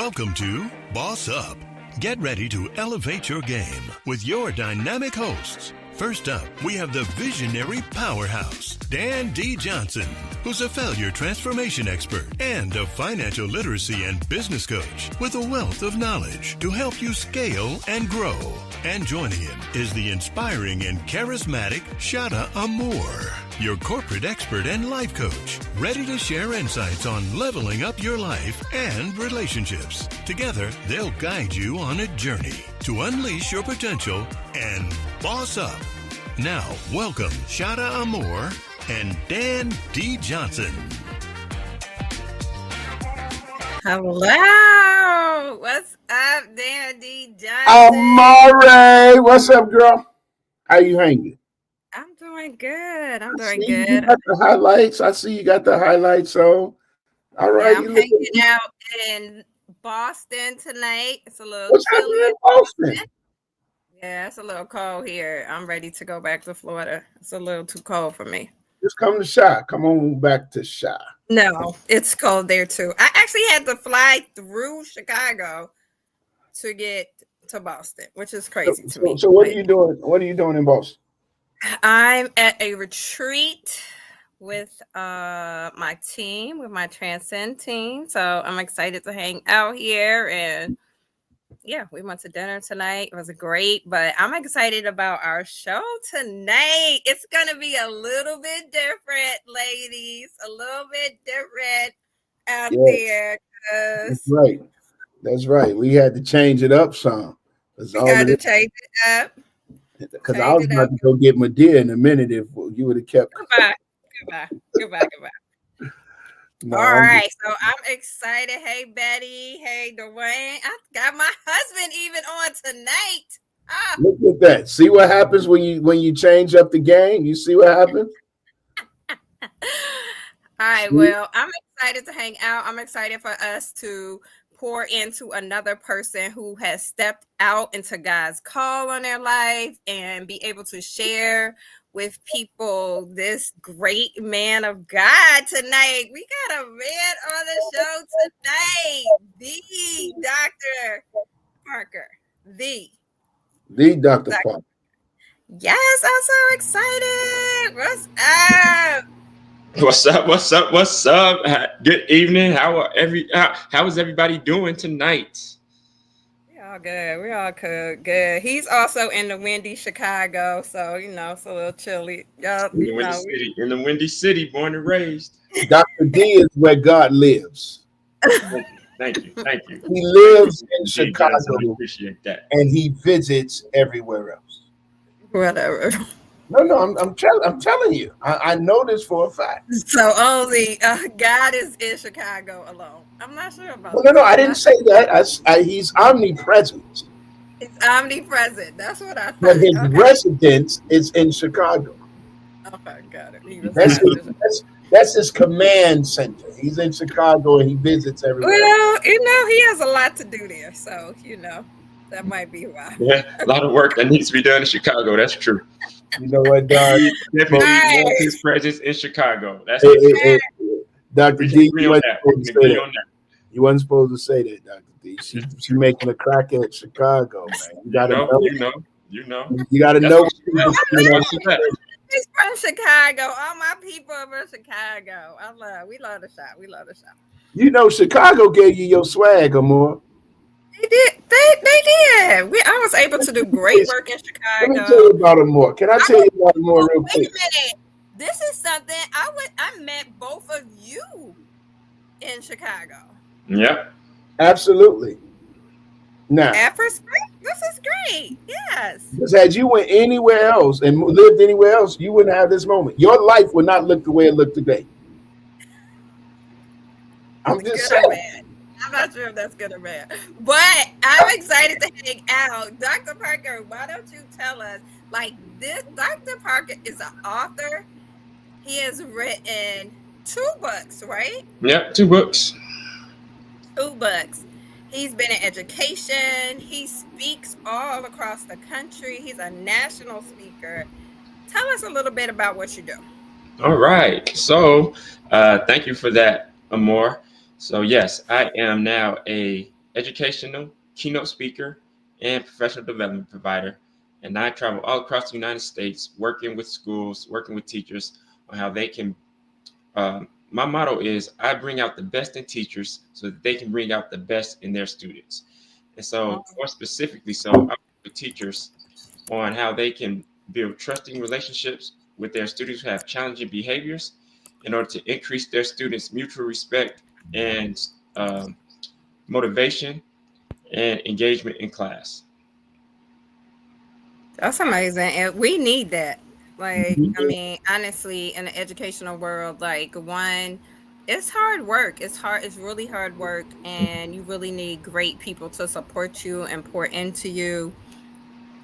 Welcome to Boss Up. Get ready to elevate your game with your dynamic hosts. First up, we have the visionary powerhouse, Dan D. Johnson, who's a failure transformation expert and a financial literacy and business coach with a wealth of knowledge to help you scale and grow. And joining him is the inspiring and charismatic Shada Amour, your corporate expert and life coach, ready to share insights on leveling up your life and relationships. Together, they'll guide you on a journey to unleash your potential and boss up. Now, welcome Shada Amour and Dan D. Johnson. Hello. What's up, Dan D. Johnson? Amore, what's up, girl? How you hanging? I'm doing good. I'm I doing see good. You got the highlights. I see you got the highlights. So, all right. Yeah, I'm hanging out in Boston tonight. It's a little What's chilly happening in Boston? Yeah, it's a little cold here. I'm ready to go back to Florida. It's a little too cold for me. Just come to Chi. Come on back to Chi. No, it's cold there too. I actually had to fly through Chicago to get to Boston, which is crazy to me. So what are you doing? What are you doing in Boston? I'm at a retreat with my team, with my Transcend team. So I'm excited to hang out here. And yeah, we went to dinner tonight. It was great, but I'm excited about our show tonight. It's going to be a little bit different, ladies, a little bit different out there. That's right. That's right. We had to change it up some. We got to change it up. Because I was about to go get Medea in a minute if you would have kept. Goodbye. No, all right, so I'm excited. Hey, Betty. Hey, Dwayne. I got my husband even on tonight. Look at that. See what happens when you change up the game? You see what happens? All right, well, I'm excited to hang out. I'm excited for us to pour into another person who has stepped out into God's call on their life and be able to share with people this great man of God tonight. We got a man on the show tonight, the Dr. Parker. The Dr. Parker. Yes, I'm so excited. What's up? Good evening. How is everybody doing tonight? We're all good. He's also in the windy Chicago, so it's a little chilly. In the windy city, born and raised. Dr. D is where God lives. Thank you. He lives in Chicago. I appreciate that. And he visits everywhere else. Whatever. No, I'm telling you. I know this for a fact. So only God is in Chicago alone. I'm not sure about that. No, I didn't say that. He's omnipresent. He's omnipresent. That's what I thought. But his residence is in Chicago. Okay, got it. That's his command center. He's in Chicago and he visits everywhere. Well, he has a lot to do there. So, that might be why. Yeah, a lot of work that needs to be done in Chicago. That's true. You know what, Doc? Definitely wants his presence in Chicago. That's Dr. D, you wasn't supposed to say that, Dr. D. She making a crack at Chicago, man. You gotta know. You know. You gotta know. He's from Chicago. All my people are from Chicago. We love the shop. You know, Chicago gave you your swag, Amor. They did. They did. I was able to do great work in Chicago. Let me tell you about Amor. Can I tell you about Amor real quick? Wait a minute. This is something I met both of you in Chicago. Yeah. Absolutely. Now, at first spring, this is great. Yes. Because had you went anywhere else and lived anywhere else, you wouldn't have this moment. Your life would not look the way it looked today. I'm just saying. I'm not sure if that's good or bad, but I'm excited to hang out. Dr. Parker, why don't you tell us, this? Dr. Parker is an author. He has written 2 books, right? Yep, 2 books. 2 books. He's been in education. He speaks all across the country. He's a national speaker. Tell us a little bit about what you do. All right. So thank you for that, Amor. So yes, I am now a educational, keynote speaker, and professional development provider. And I travel all across the United States, working with schools, working with teachers on how they can. My motto is I bring out the best in teachers so that they can bring out the best in their students. And so, more specifically, I work with teachers on how they can build trusting relationships with their students who have challenging behaviors in order to increase their students' mutual respect and motivation and engagement in class. That's amazing. And we need that. Like, Mhm. I mean, honestly, in the educational world, like it's hard work. It's really hard work. And you really need great people to support you and pour into you.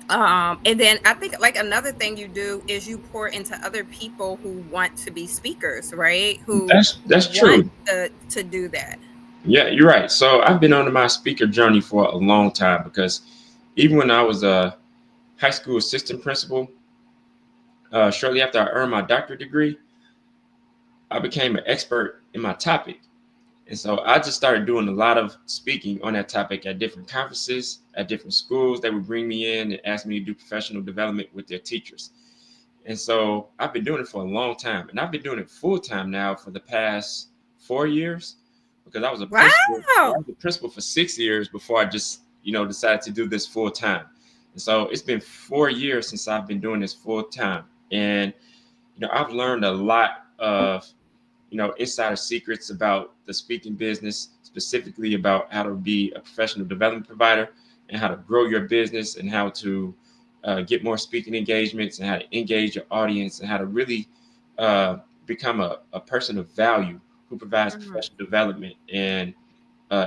And then I think like another thing you do is you pour into other people who want to be speakers, right? Who That's want true. to do that. Yeah, you're right. So I've been on my speaker journey for a long time because even when I was a high school assistant principal, shortly after I earned my doctorate degree, I became an expert in my topic. And so I just started doing a lot of speaking on that topic at different conferences, at different schools. They would bring me in and ask me to do professional development with their teachers. And so I've been doing it for a long time. And I've been doing it full time now for the past 4 years because I was a principal. I Wow. was a principal for 6 years before I just, decided to do this full time. And so it's been 4 years since I've been doing this full time. And, I've learned a lot of insider secrets about the speaking business, specifically about how to be a professional development provider and how to grow your business and how to get more speaking engagements and how to engage your audience and how to really become a person of value who provides Mhm. professional development and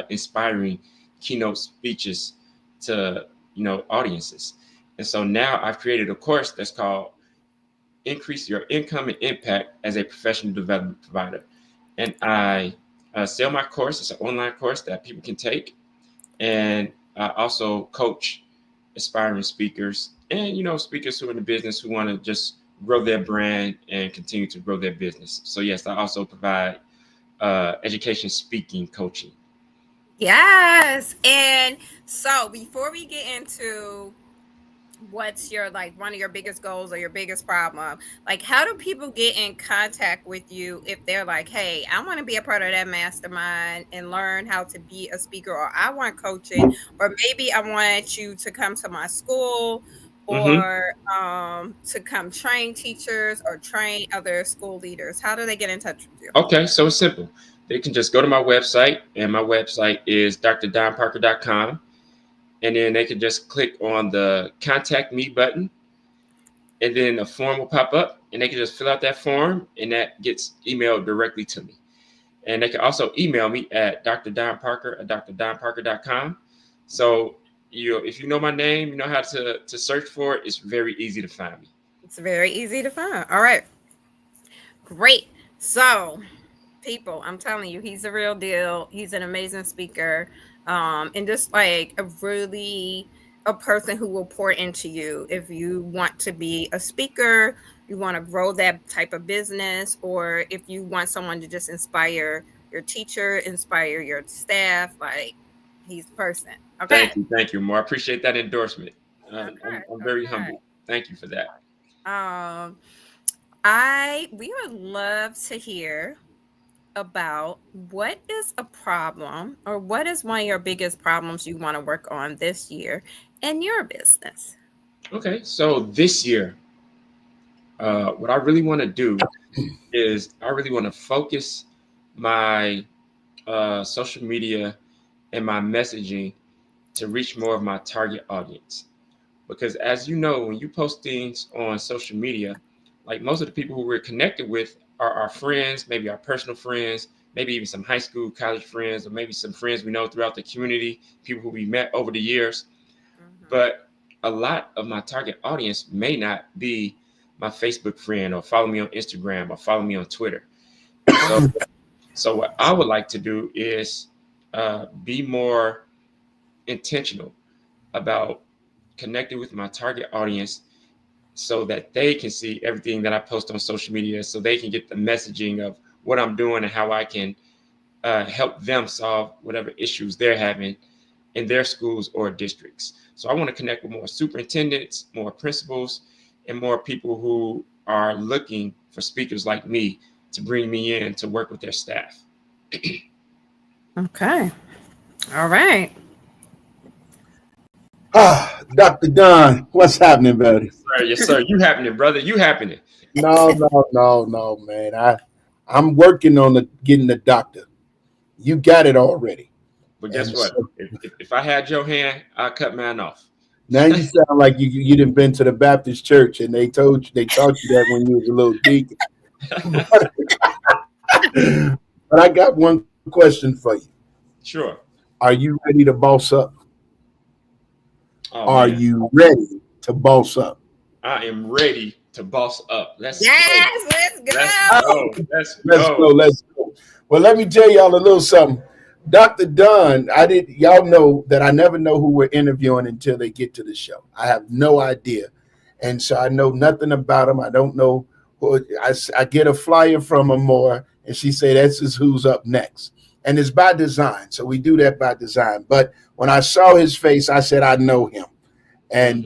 inspiring keynote speeches to audiences. And so now I've created a course that's called Increase Your Income and Impact as a Professional Development Provider. And I sell my course. It's an online course that people can take. And I also coach aspiring speakers and, speakers who are in the business who want to just grow their brand and continue to grow their business. So, yes, I also provide education speaking coaching. Yes. And so before we get into what's your like one of your biggest goals or your biggest problem, like how do people get in contact with you if they're like, hey, I want to be a part of that mastermind and learn how to be a speaker, or I want coaching, or maybe I want you to come to my school, Mm-hmm. or to come train teachers or train other school leaders? How do they get in touch with you? Okay, so it's simple. They can just go to my website, and my website is drdonparker.com. And then they can just click on the contact me button, and then a form will pop up, and they can just fill out that form, and that gets emailed directly to me. And they can also email me at drdonparker@drdonparker.com. So if you know my name, you know how to search for it. It's very easy to find me. It's very easy to find. All right, great. So people, I'm telling you, he's a real deal. He's an amazing speaker, and just like a person who will pour into you if you want to be a speaker, you want to grow that type of business, or if you want someone to just inspire your teacher, inspire your staff. Like, he's the person. Okay. Thank you, more. I appreciate that endorsement. Okay. I'm very Okay. humble. Thank you for that. We would love to hear about what is a problem, or what is one of your biggest problems you want to work on this year in your business. Okay, so this year, what I really want to do is I really want to focus my social media and my messaging to reach more of my target audience. Because as you know, when you post things on social media, like most of the people who we're connected with are our friends, maybe our personal friends, maybe even some high school, college friends, or maybe some friends we know throughout the community, people who we met over the years. Mm-hmm. But a lot of my target audience may not be my Facebook friend or follow me on Instagram or follow me on Twitter. And so what I would like to do is be more intentional about connecting with my target audience so that they can see everything that I post on social media, so they can get the messaging of what I'm doing and how I can help them solve whatever issues they're having in their schools or districts. So I want to connect with more superintendents, more principals, and more people who are looking for speakers like me to bring me in to work with their staff. Okay. All right. Dr. Don, what's happening, buddy? Yes, sir. Yes, sir. You happening, brother. You happening. No, man. I'm working on getting the doctor. You got it already. But guess what? So, if I had your hand, I'd cut mine off. Now you sound like you didn't been to the Baptist church and they taught you that when you was a little deacon. But I got one question for you. Sure. Are you ready to boss up? Are you ready to boss up? I am ready to boss up. Let's go. Let's go. Well, let me tell y'all a little something. Dr. Dunn, y'all know that I never know who we're interviewing until they get to the show. I have no idea. And so I know nothing about them. I don't know who. I get a flyer from her more, and she say, this is who's up next. And it's by design. So we do that by design. But when I saw his face, I said, I know him. And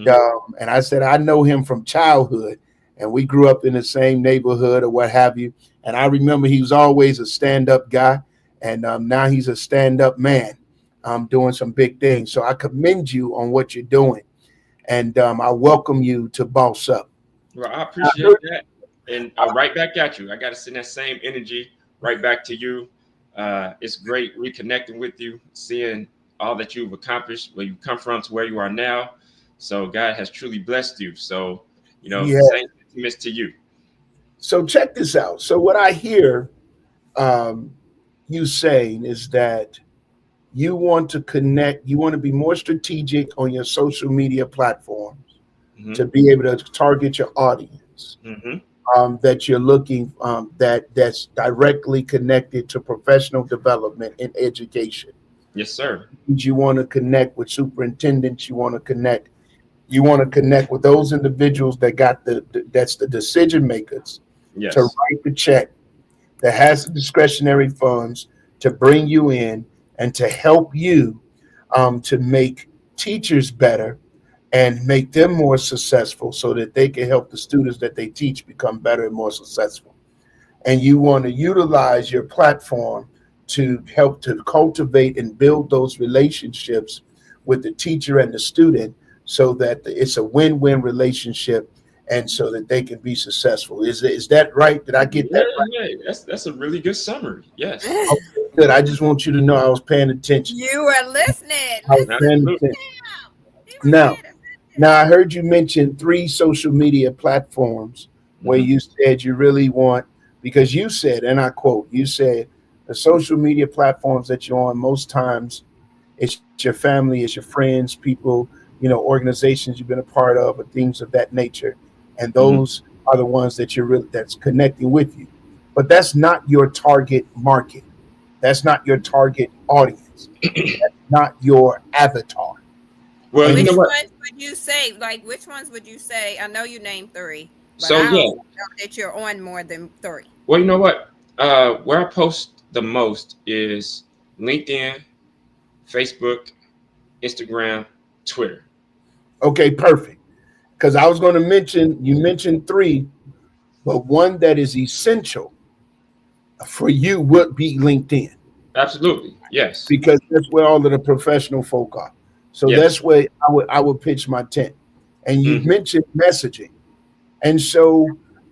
and I said, I know him from childhood. And we grew up in the same neighborhood or what have you. And I remember he was always a stand-up guy. And now he's a stand-up man doing some big things. So I commend you on what you're doing. And I welcome you to Boss Up. Well, I appreciate that. And right back at you. I got to send that same energy right back to you. It's great reconnecting with you, seeing all that you've accomplished, where you come from to where you are now. So God has truly blessed you. So, same sentiments to you. So check this out. So what I hear you saying is that you want to connect, you want to be more strategic on your social media platforms to be able to target your audience that you're looking that's directly connected to professional development and education. Yes, sir. You want to connect with superintendents. You want to connect with those individuals that got that's the decision makers to write the check, that has the discretionary funds to bring you in and to help you to make teachers better and make them more successful so that they can help the students that they teach become better and more successful. And you want to utilize your platform to help to cultivate and build those relationships with the teacher and the student so that it's a win-win relationship and so that they can be successful. Is that right? Did I get that right? Yeah, that's a really good summary. Yes. Okay, good. I just want you to know I was paying attention. You were listening. I was paying attention. Now I heard you mention 3 social media platforms where you said you really want, because you said, and I quote, you said the social media platforms that you're on most times, it's your family, it's your friends, people, organizations you've been a part of, or things of that nature. And those are the ones that that's connecting with you. But that's not your target market. That's not your target audience. That's not your avatar. Well, which ones would you say? Like, which ones would you say? I know you named 3. But so I don't know that you're on more than 3. Well, you know what? Where I post the most is LinkedIn, Facebook, Instagram, Twitter. Okay, perfect. Because I was going to you mentioned 3, but one that is essential for you would be LinkedIn. Absolutely, yes. Because that's where all of the professional folk are. So that's where I would pitch my tent. And you mentioned messaging. And so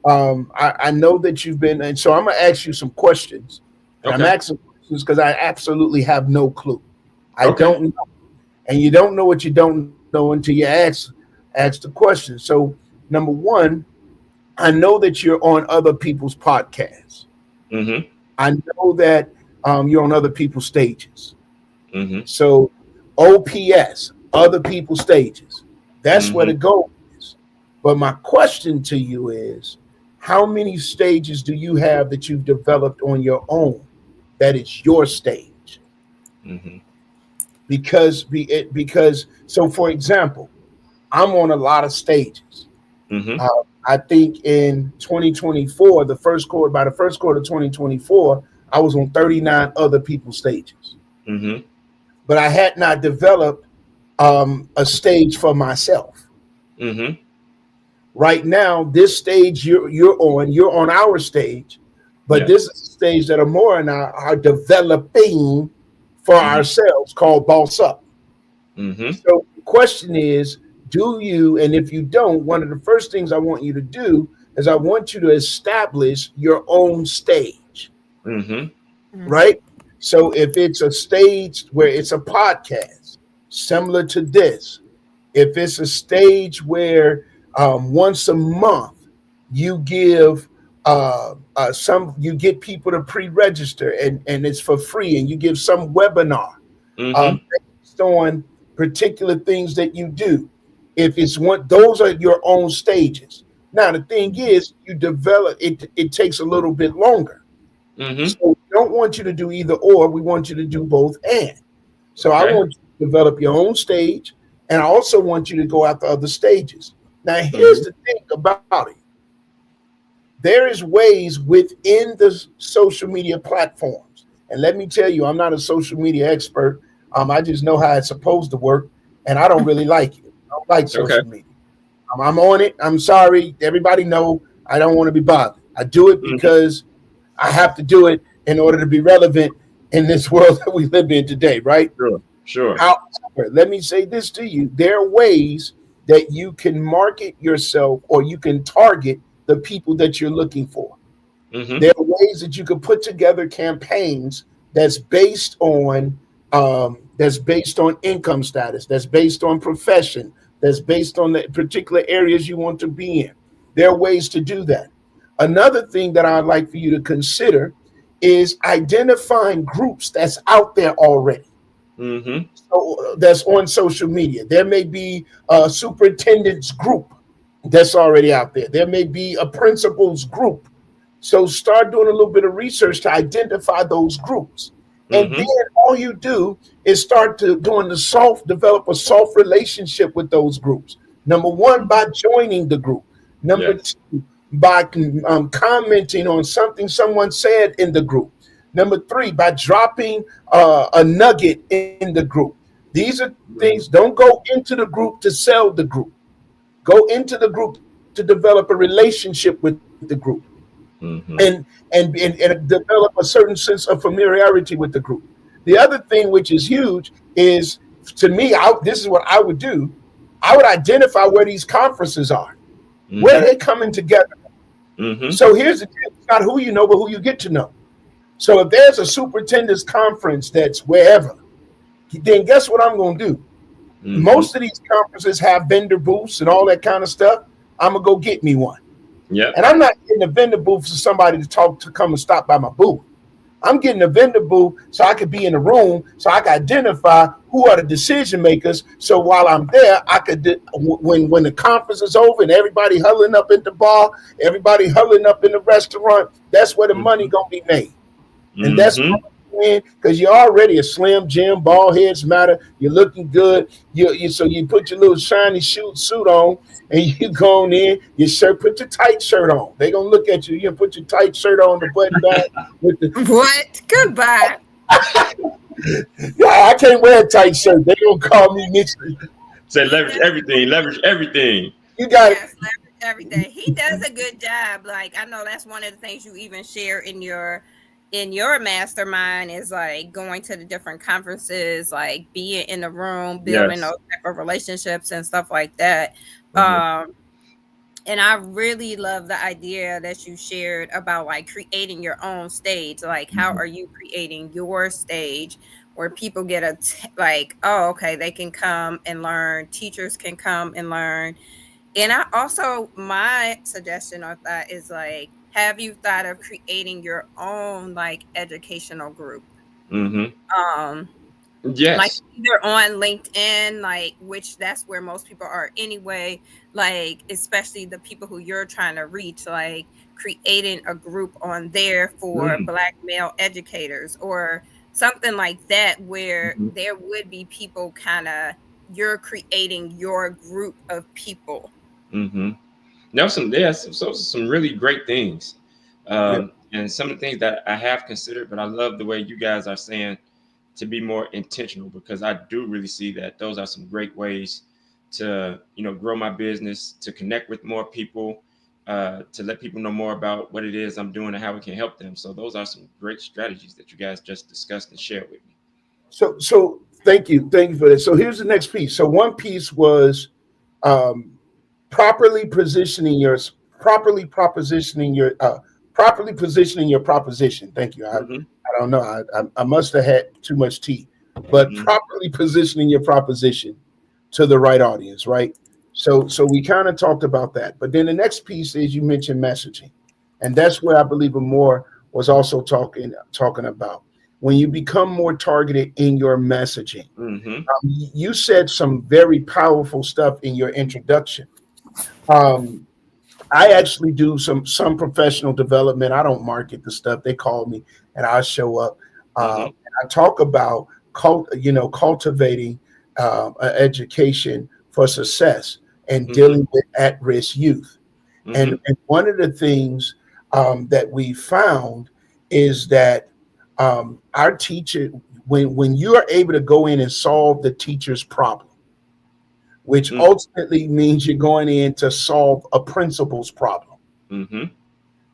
I know that you've been, and so I'm going to ask you some questions. Okay. I'm asking questions because I absolutely have no clue. I don't know. And you don't know what you don't know until you ask the question. So number 1, I know that you're on other people's podcasts. I know that you're on other people's stages. So OPS, other people's stages. That's where the goal is. But my question to you is, how many stages do you have that you've developed on your own that is your stage? Because so for example, I'm on a lot of stages. I think in 2024, by the first quarter of 2024, I was on 39 other people's stages. but I had not developed a stage for myself. Mm-hmm. Right now, this stage you're on our stage, but this is a stage that are more in our developing for ourselves, called Boss Up. Mm-hmm. So the question is, do you, and if you don't, one of the first things I want you to do is I want you to establish your own stage, Mm-hmm. right? So if it's a stage where it's a podcast similar to this, if it's a stage where once a month you give you get people to pre-register and it's for free, and you give some webinar Mm-hmm. based on particular things that you do. If it's one, those are your own stages. Now the thing is, you develop it. It takes a little bit longer. Mm-hmm. So we don't want you to do either or. We want you to do both and. So I Okay. want you to develop your own stage, and I also want you to go after other stages. Now here's Mm-hmm. the thing about it. There is ways within the social media platforms. And let me tell you, I'm not a social media expert. I just know how it's supposed to work, and I don't really like it. I don't like Okay. social media. I'm on it. I'm sorry. Everybody know I don't want to be bothered. I do it Mm-hmm. because I have to do it in order to be relevant in this world that we live in today, right? Sure. Sure. However, let me say this to you. There are ways that you can market yourself, or you can target the people that you're looking for. Mm-hmm. There are ways that you could put together campaigns that's based on income status, that's based on profession, that's based on the particular areas you want to be in. There are ways to do that. Another thing that I'd like for you to consider is identifying groups that's out there already. Mm-hmm. So that's on social media. There may be a superintendent's group that's already out there. There may be a principal's group. So start doing a little bit of research to identify those groups. And then Mm-hmm. all you do is start to develop a soft relationship with those groups. Number one, by joining the group. Number Yes. two, by commenting on something someone said in the group. Number three, by dropping a nugget in the group. These are things. Don't go into the group to sell the group. Go into the group to develop a relationship with the group, and Mm-hmm. and develop a certain sense of familiarity with the group. The other thing, which is huge, is, to me, this is what I would do. I would identify where these conferences are, where Mm-hmm. they're coming together. Mm-hmm. So here's the deal: it's not who you know, but who you get to know. So if there's a superintendent's conference that's wherever, then guess what I'm going to do? Mm-hmm. Most of these conferences have vendor booths and all that kind of stuff. I'm going to go get me one. Yep. And I'm not getting a vendor booth for somebody to come and stop by my booth. I'm getting a vendor booth so I could be in the room, so I can identify who are the decision makers. So while I'm there, I could, when the conference is over and everybody huddling up in the bar, everybody huddling up in the restaurant, that's where the money Mm-hmm. gonna be made. And that's Mm-hmm. because you're already a slim Jim, bald heads matter. You're looking good. So you put your little shiny suit on, and you go on in. Your shirt, put your tight shirt on. They gonna look at you. You put your tight shirt on, the button back with the. What? Goodbye. Yeah, I can't wear a tight shirt. They gonna call me Mitchell. Say leverage everything. Leverage everything. You got Yes, leverage everything. He does a good job. Like, I know that's one of the things you even share in your mastermind is like going to the different conferences, like being in the room, building Yes. those type of relationships and stuff like that. Mm-hmm. And I really love the idea that you shared about like creating your own stage. Like, how Mm-hmm. are you creating your stage where people get like, oh, okay, they can come and learn, teachers can come and learn. And I also, my suggestion of that is like, have you thought of creating your own like educational group? Mm-hmm. Um, like Yes. either on LinkedIn, like, which that's where most people are anyway, like especially the people who you're trying to reach, like creating a group on there for Mm-hmm. Black male educators or something like that, where Mm-hmm. there would be people kind of, you're creating your group of people. Mm-hmm. Now, some really great things, yeah. and some of the things that I have considered. But I love the way you guys are saying to be more intentional, because I do really see that those are some great ways to, grow my business, to connect with more people, to let people know more about what it is I'm doing and how we can help them. So those are some great strategies that you guys just discussed and shared with me. So thank you for that. So here's the next piece. So one piece was properly positioning your proposition. Thank you. I don't know. I must have had too much tea, but properly positioning your proposition to the right audience, right? So we kind of talked about that. But then the next piece is you mentioned messaging, and that's where I believe Amor was also talking about. When you become more targeted in your messaging, you said some very powerful stuff in your introduction. I actually do some professional development. I don't market the stuff. They call me and I show up. And I talk about cultivating education for success and dealing with at-risk youth. And one of the things that we found is that our teacher, when you are able to go in and solve the teacher's problem, which ultimately means you're going in to solve a principal's problem,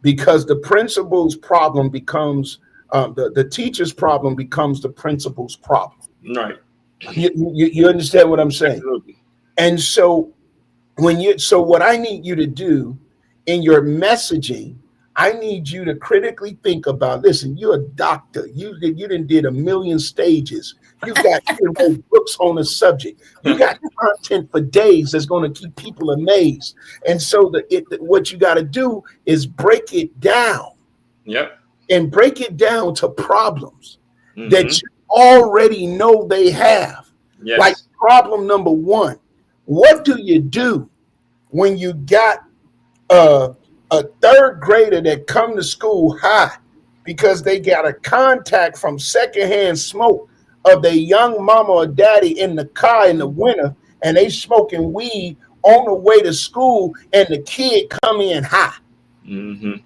because the principal's problem becomes the teacher's problem becomes the principal's problem. Right. You understand what I'm saying? Absolutely. And so what I need you to do in your messaging, I need you to critically think about, listen, you're a doctor. You done did a million stages. You got books on the subject. You got content for days that's going to keep people amazed. And so what you got to do is break it down. Yep. And break it down to problems that you already know they have. Yes. Like problem number one, what do you do when you got a third grader that come to school high because they got a contact from secondhand smoke of their young mama or daddy in the car in the winter, and they smoking weed on the way to school, and the kid come in high? You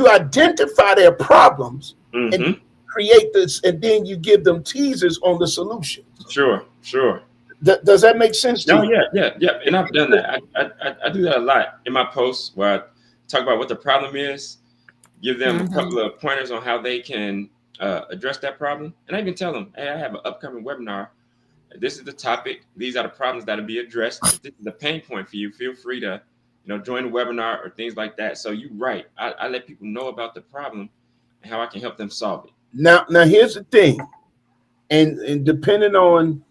identify their problems and create this, and then you give them teasers on the solutions. Sure. Does that make sense to you? Yeah. And I've done that. I do that a lot in my posts, where I talk about what the problem is, give them a couple of pointers on how they can address that problem. And I even tell them, hey, I have an upcoming webinar. This is the topic. These are the problems that will be addressed. If this is a pain point for you, feel free to join the webinar or things like that. So you're right. I let people know about the problem and how I can help them solve it. Now here's the thing. And depending on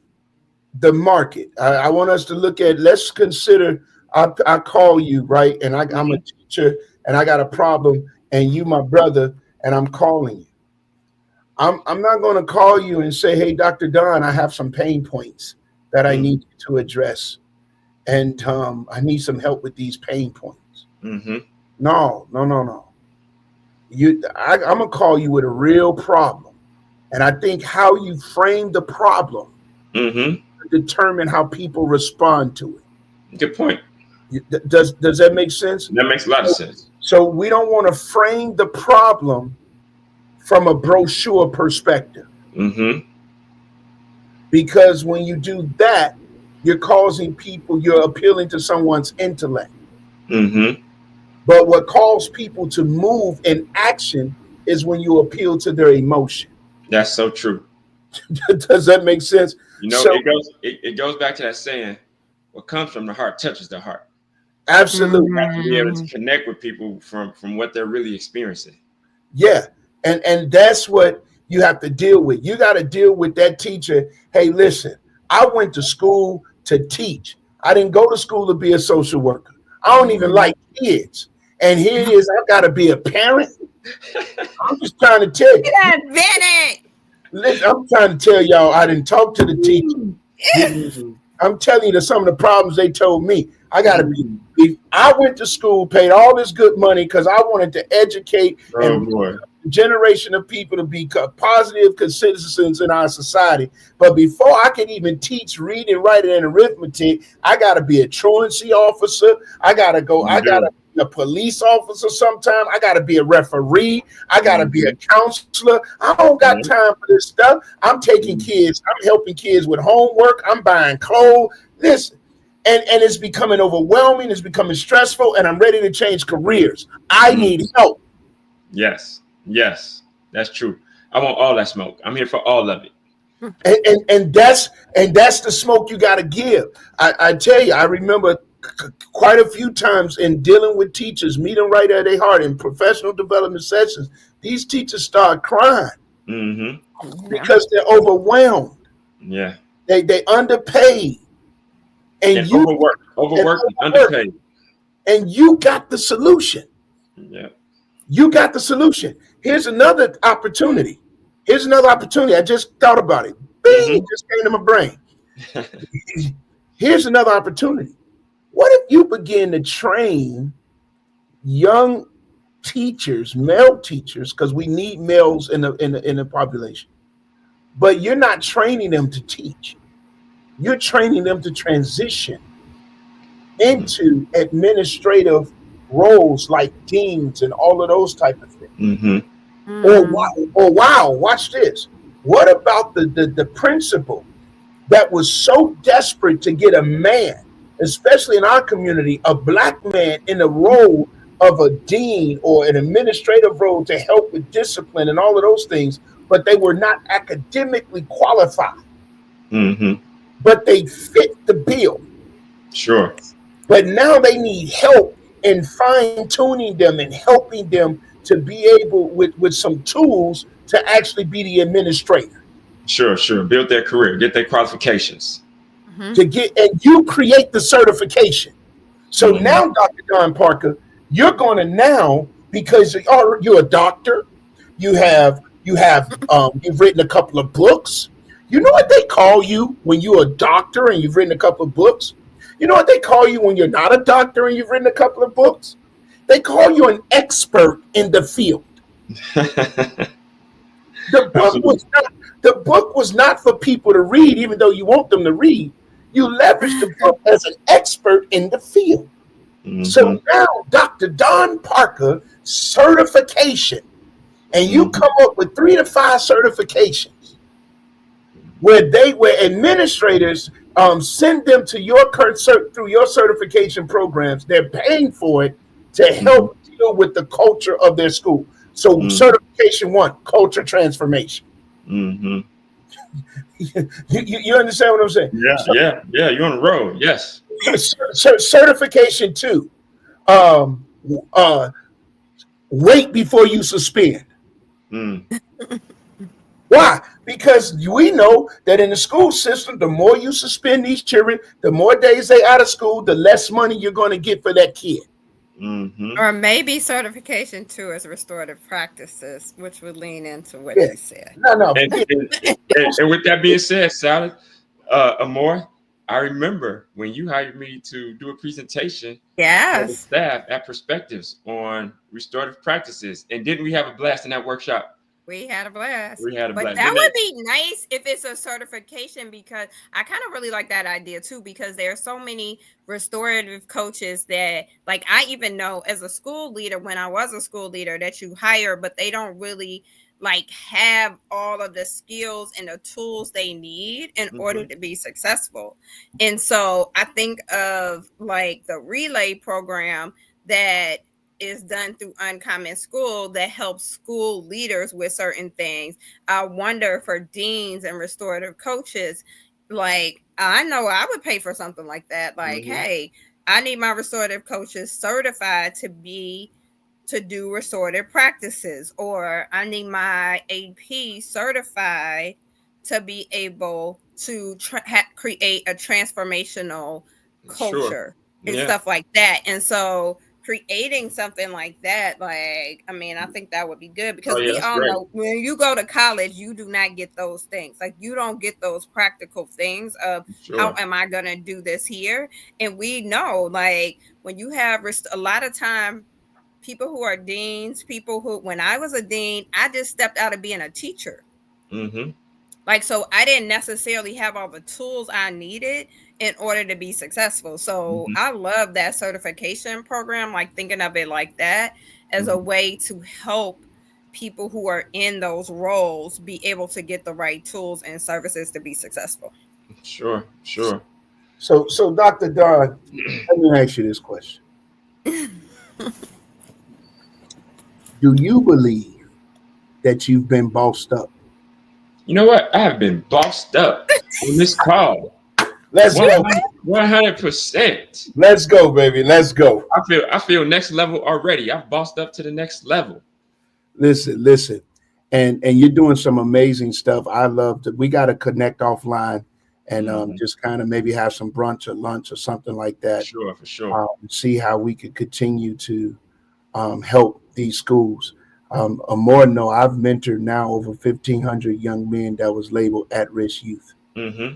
the market, I want us to look at, let's consider, I call you, right? And I'm a teacher and I got a problem, and you my brother, and I'm calling you. I'm not going to call you and say, hey, Dr. Don, I have some pain points that I need you to address. And I need some help with these pain points. No. I'm going to call you with a real problem. And I think how you frame the problem determine how people respond to it. Good point. Does that make sense? That makes a lot of sense. So we don't want to frame the problem from a brochure perspective. Because when you do that, you're appealing to someone's intellect. But what calls people to move in action is when you appeal to their emotion. That's so true. Does that make sense? It goes back to that saying, what comes from the heart touches the heart. Absolutely. You have to be able to connect with people from what they're really experiencing. Yeah. And that's what you have to deal with. You got to deal with that teacher. Hey, listen, I went to school to teach. I didn't go to school to be a social worker. I don't even like kids. And here it is, I've got to be a parent. I'm just trying to tell you. Listen, I'm trying to tell y'all, I didn't talk to the teacher. I'm telling you that some of the problems they told me. I got to be. I went to school, paid all this good money because I wanted to educate a generation of people to be positive citizens in our society. But before I could even teach reading, writing, and arithmetic, I got to be a truancy officer. I got to go. I got to be a police officer sometime. I got to be a referee. I got to be a counselor. I don't got time for this stuff. I'm taking kids. I'm helping kids with homework. I'm buying clothes. Listen, and it's becoming overwhelming. It's becoming stressful, and I'm ready to change careers. I need help. Yes, that's true. I want all that smoke. I'm here for all of it. And that's the smoke you got to give. I tell you, I remember quite a few times in dealing with teachers, meeting right at their heart in professional development sessions. These teachers start crying because they're overwhelmed. Yeah, they underpaid, and you overworked, underpaid. And you got the solution. Yeah, you got the solution. Here's another opportunity. I just thought about it. Bing, just came to my brain. Here's another opportunity. What if you begin to train young teachers, male teachers, because we need males in the population, but you're not training them to teach. You're training them to transition into administrative roles like deans and all of those type of things. Or wow, watch this. What about the principal that was so desperate to get a man, especially in our community, a black man in the role of a dean or an administrative role to help with discipline and all of those things, but they were not academically qualified. But they fit the bill. Sure. But now they need help in fine-tuning them and helping them to be able with some tools to actually be the administrator. Sure. Build their career, get their qualifications. And you create the certification. So now, Dr. Don Parker, you're going to now, because you're a doctor, you've written a couple of books. You know what they call you when you're a doctor and you've written a couple of books? You know what they call you when you're not a doctor and you've written a couple of books? They call you an expert in the field. The book was not for people to read, even though you want them to read. You leverage the book as an expert in the field. So now, Dr. Don Parker certification, and you come up with 3 to 5 certifications where administrators send them to through your certification programs. They're paying for it to help deal with the culture of their school. So certification 1, culture transformation. You understand what I'm saying? Yeah. You're on the road. Yes. Certification 2, wait before you suspend. Why? Because we know that in the school system, the more you suspend these children, the more days they out of school, the less money you're going to get for that kid. Or maybe certification 2 is restorative practices, which would lean into what you said. No. And with that being said, Sally, Amor, I remember when you hired me to do a presentation for the staff at Perspectives on restorative practices. And didn't we have a blast in that workshop? We had a blast. But that would be nice if it's a certification, because I kind of really like that idea too, because there are so many restorative coaches that, like, I even know as a school leader, when I was a school leader, that you hire, but they don't really like have all of the skills and the tools they need in order to be successful. And so I think of like the relay program that is done through Uncommon School that helps school leaders with certain things. I wonder for deans and restorative coaches, like, I know I would pay for something like that. Like, hey, I need my restorative coaches certified to do restorative practices, or I need my AP certified to be able to create a transformational culture and stuff like that. And so creating something like that, like, I mean, I think that would be good, because we all know when you go to college, you do not get those things. Like, you don't get those practical things of how am I going to do this here? And we know, like, when you have a lot of time, people who are deans, when I was a dean, I just stepped out of being a teacher. Like, so I didn't necessarily have all the tools I needed in order to be successful. So Mhm. I love that certification program, like thinking of it like that as a way to help people who are in those roles be able to get the right tools and services to be successful. Sure, sure. So Dr. Don, let me ask you this question. Do you believe that you've been bossed up? You know what? I have been bossed up on this call. Let's go. 100%. Let's go, baby. Let's go. I feel next level already. I've bossed up to the next level. Listen. And you're doing some amazing stuff. I love to. We got to connect offline and just kind of maybe have some brunch or lunch or something like that. Sure, for sure. See how we could continue to help these schools. More no, I've mentored now over 1,500 young men that was labeled at-risk youth. Mm-hmm.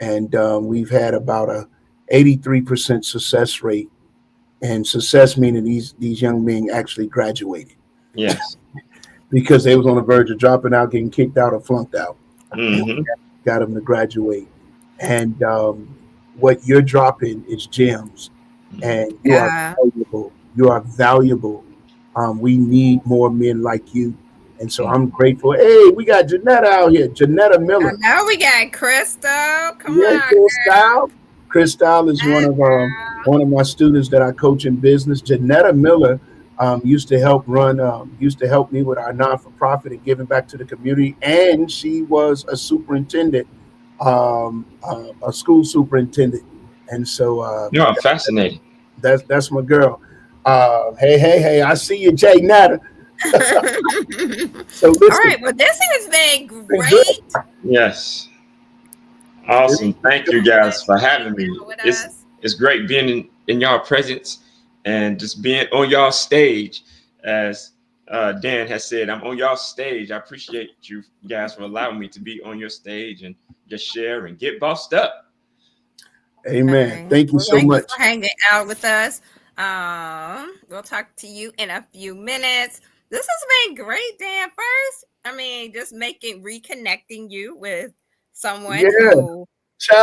And we've had about a 83% success rate, and success meaning these young men actually graduated. Yes. Because they was on the verge of dropping out, getting kicked out, or flunked out. Mm-hmm. Got them to graduate. And what you're dropping is gems, and you are valuable. You are valuable. We need more men like you. And so I'm grateful. Hey, we got Janetta out here. Janetta Miller. Now we got Crystal. Come on, Crystal. Crystal is one of my students that I coach in business. Janetta Miller used to help me with our non-for-profit and giving back to the community. And she was a superintendent, a school superintendent. And so I'm fascinated. That's my girl. Hey, I see you, Jay Natter. So listen, all right, well, this has been great. Yes. Awesome. Thank you guys for having me. It's great being in y'all presence and just being on y'all stage. As Dan has said, I'm on y'all stage. I appreciate you guys for allowing me to be on your stage and just share and get bossed up. Amen. Thank you so much for hanging out with us. We'll talk to you in a few minutes. This has been great, Dan. First, just reconnecting you with someone who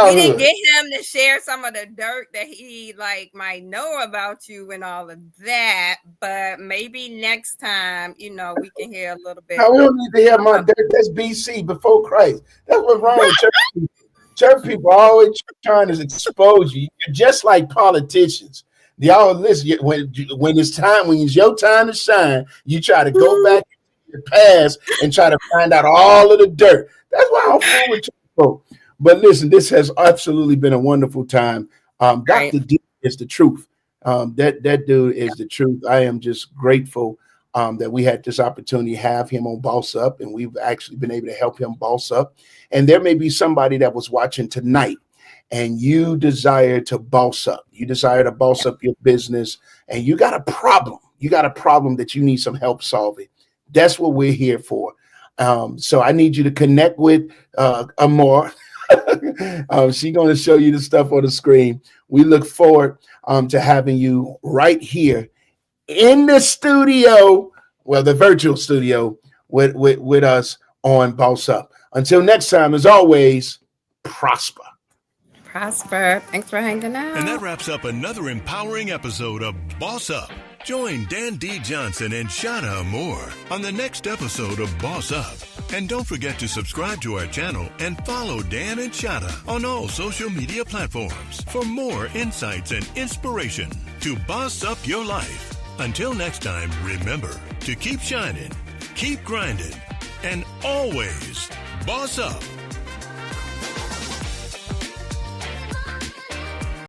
we didn't get him to share some of the dirt that he might know about you and all of that. But maybe next time, we can hear a little bit. No, we don't need to hear my dirt. That's BC, before Christ. That's what's wrong with church people. Church people are always trying to expose you. You're just like politicians. Y'all listen, when it's your time to shine, you try to go back to the past and try to find out all of the dirt. That's why I'm full with people. But listen, this has absolutely been a wonderful time. Dr. D is the truth. That dude is the truth. I am just grateful that we had this opportunity to have him on Boss Up, and we've actually been able to help him boss up. And there may be somebody that was watching tonight, and you desire to boss up. You desire to boss up your business, and you got a problem. You got a problem that you need some help solving. That's what we're here for. So I need you to connect with Amor. She's going to show you the stuff on the screen. We look forward to having you right here in the studio, well, the virtual studio with us on Boss Up. Until next time, as always, prosper. Prosper. Thanks for hanging out. And that wraps up another empowering episode of Boss Up. Join Dan D. Johnson and Shana Moore on the next episode of Boss Up. And don't forget to subscribe to our channel and follow Dan and Shana on all social media platforms for more insights and inspiration to boss up your life. Until next time, remember to keep shining, keep grinding, and always boss up.